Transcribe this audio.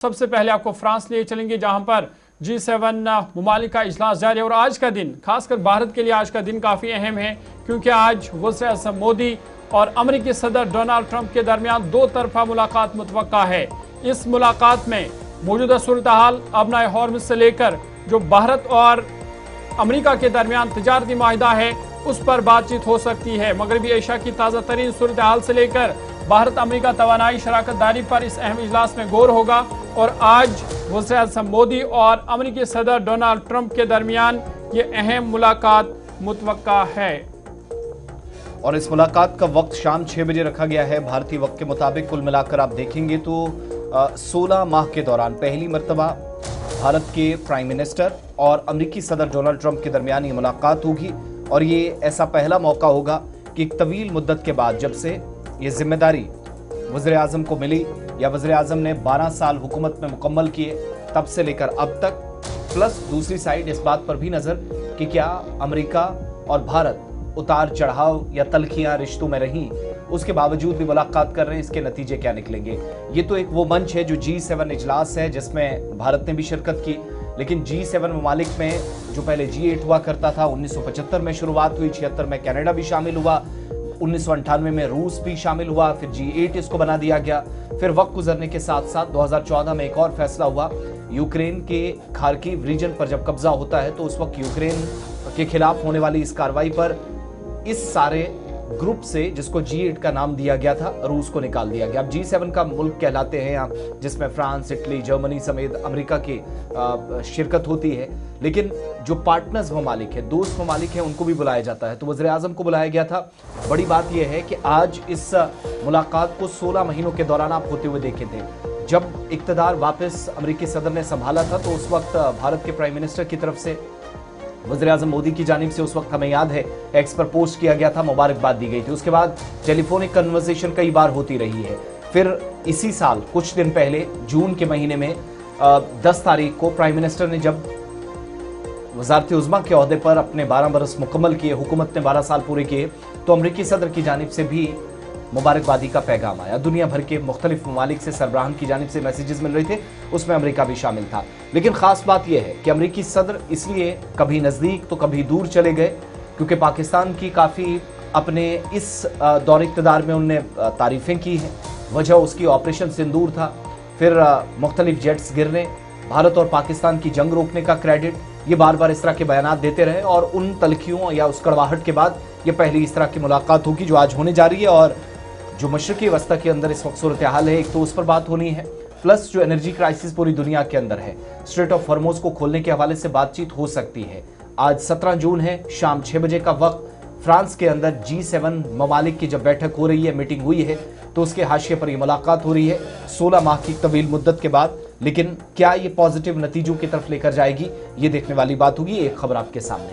सबसे पहले आपको फ्रांस लिए चलेंगे, जहां पर G7 ममालिक का इजलास जारी है। और आज का दिन, खासकर भारत के लिए आज का दिन काफ़ी अहम है, क्योंकि आज वज़ीर-ए-आज़म मोदी और अमेरिकी सदर डोनाल्ड ट्रंप के दरमियान दो तरफा मुलाकात मुतवक्का है। इस मुलाकात में मौजूदा सूरत हाल, अबनाए हॉर्मुज़ से लेकर जो भारत और अमेरिका के दरमियान तजारती माहिदा है, उस पर बातचीत हो सकती है। मगरबी एशिया की ताज़ा तरीन सूरत हाल से लेकर भारत अमेरिका तवानाई शराकत दारी पर इस अहम इजलास में गौर होगा। और आज वज़ीर-ए-आज़म मोदी और अमेरिकी सदर डोनाल्ड ट्रंप के दरमियान ये अहम मुलाकात मुतवक्का है। और इस मुलाकात का वक्त शाम 6 बजे रखा गया है भारतीय वक्त के मुताबिक। कुल मिलाकर आप देखेंगे तो 16 माह के दौरान पहली मर्तबा भारत के प्राइम मिनिस्टर और अमेरिकी सदर डोनाल्ड ट्रंप के दरमियान ये मुलाकात होगी। और ये ऐसा पहला मौका होगा कि एक तवील मुद्दत के बाद, जब से ये जिम्मेदारी वज़ीर-ए-आज़म को मिली या वज़ीर-ए-आज़म ने 12 साल हुकूमत में मुकम्मल किए, तब से लेकर अब तक, प्लस दूसरी साइड इस बात पर भी नज़र कि क्या अमेरिका और भारत उतार चढ़ाव या तलखियां रिश्तों में रहीं, उसके बावजूद भी मुलाकात कर रहे हैं, इसके नतीजे क्या निकलेंगे। ये तो एक वो मंच है जो G7 इजलास है, जिसमें भारत ने भी शिरकत की। लेकिन G7 ममालिक में जो पहले G8 हुआ करता था, 1975 में शुरुआत हुई, 76 में कनाडा भी शामिल हुआ, 1998 में रूस भी शामिल हुआ, फिर G8 इसको बना दिया गया। फिर वक्त गुजरने के साथ साथ 2014 में एक और फैसला हुआ, यूक्रेन के खार्किव रीजन पर जब कब्जा होता है, तो उस वक्त यूक्रेन के खिलाफ होने वाली इस कार्रवाई पर इस सारे ग्रुप से, जिसको G8 का नाम दिया गया था, रूस को निकाल दिया गया। अब G7 का मुल्क कहलाते हैं यहाँ, जिसमें फ्रांस, इटली, जर्मनी समेत अमेरिका की शिरकत होती है। लेकिन जो पार्टनर्स ममालिक है, दोस्त ममालिक हैं, उनको भी बुलाया जाता है। तो वज़ीर-ए-आज़म को बुलाया गया था। बड़ी बात यह है कि आज इस मुलाकात को 16 महीनों के दौरान आप होते हुए देखे थे। जब इक़्तिदार वापस अमेरिकी सदर ने संभाला था, तो उस वक्त भारत के प्राइम मिनिस्टर की तरफ से वज़ीर-ए-आज़म मोदी की जानिब से, उस वक्त हमें याद है, एक्स पर पोस्ट किया गया था, मुबारकबाद दी गई थी। उसके बाद टेलीफोनिक कन्वर्सेशन कई बार होती रही है। फिर इसी साल कुछ दिन पहले जून के महीने में 10 तारीख को प्राइम मिनिस्टर ने जब वज़ारत उज़्मा के ओहदे पर अपने 12 बरस मुकम्मल किए, हुकूमत ने 12 साल पूरे किए, तो अमरीकी सदर की जानिब से भी मुबारकबादी का पैगाम आया। दुनिया भर के मुख्तलिफ ममालिक से सरबराहान की जानिब से मैसेजेस मिल रहे थे, उसमें अमेरिका भी शामिल था। लेकिन खास बात यह है कि अमेरिकी सदर इसलिए कभी नज़दीक तो कभी दूर चले गए, क्योंकि पाकिस्तान की काफ़ी अपने इस दौर इक़्तिदार में उनने तारीफ़ें की हैं। वजह उसकी ऑपरेशन सिंदूर था, फिर मुख्तलिफ जेट्स गिरने, भारत और पाकिस्तान की जंग रोकने का क्रेडिट, ये बार बार इस तरह के बयानात देते रहे। और उन तलखियों या उस कड़वाहट के बाद ये पहली इस तरह की मुलाकात होगी जो आज होने जा रही है। और जो मशरक़ी वस्ता के अंदर इस वक्त सूरत हाल है, एक तो उस पर बात होनी है, प्लस जो एनर्जी क्राइसिस पूरी दुनिया के अंदर है, स्ट्रेट ऑफ हॉर्मुज़ को खोलने के हवाले से बातचीत हो सकती है। आज 17 जून है, शाम 6 बजे का वक्त। फ्रांस के अंदर G7 ममालिक की जब बैठक हो रही है, मीटिंग हुई है, तो उसके हाशिए पर यह मुलाकात हो रही है 16 माह की तवील मुद्दत के बाद। लेकिन क्या ये पॉजिटिव नतीजों की तरफ लेकर जाएगी, ये देखने वाली बात होगी। एक खबर आपके सामने।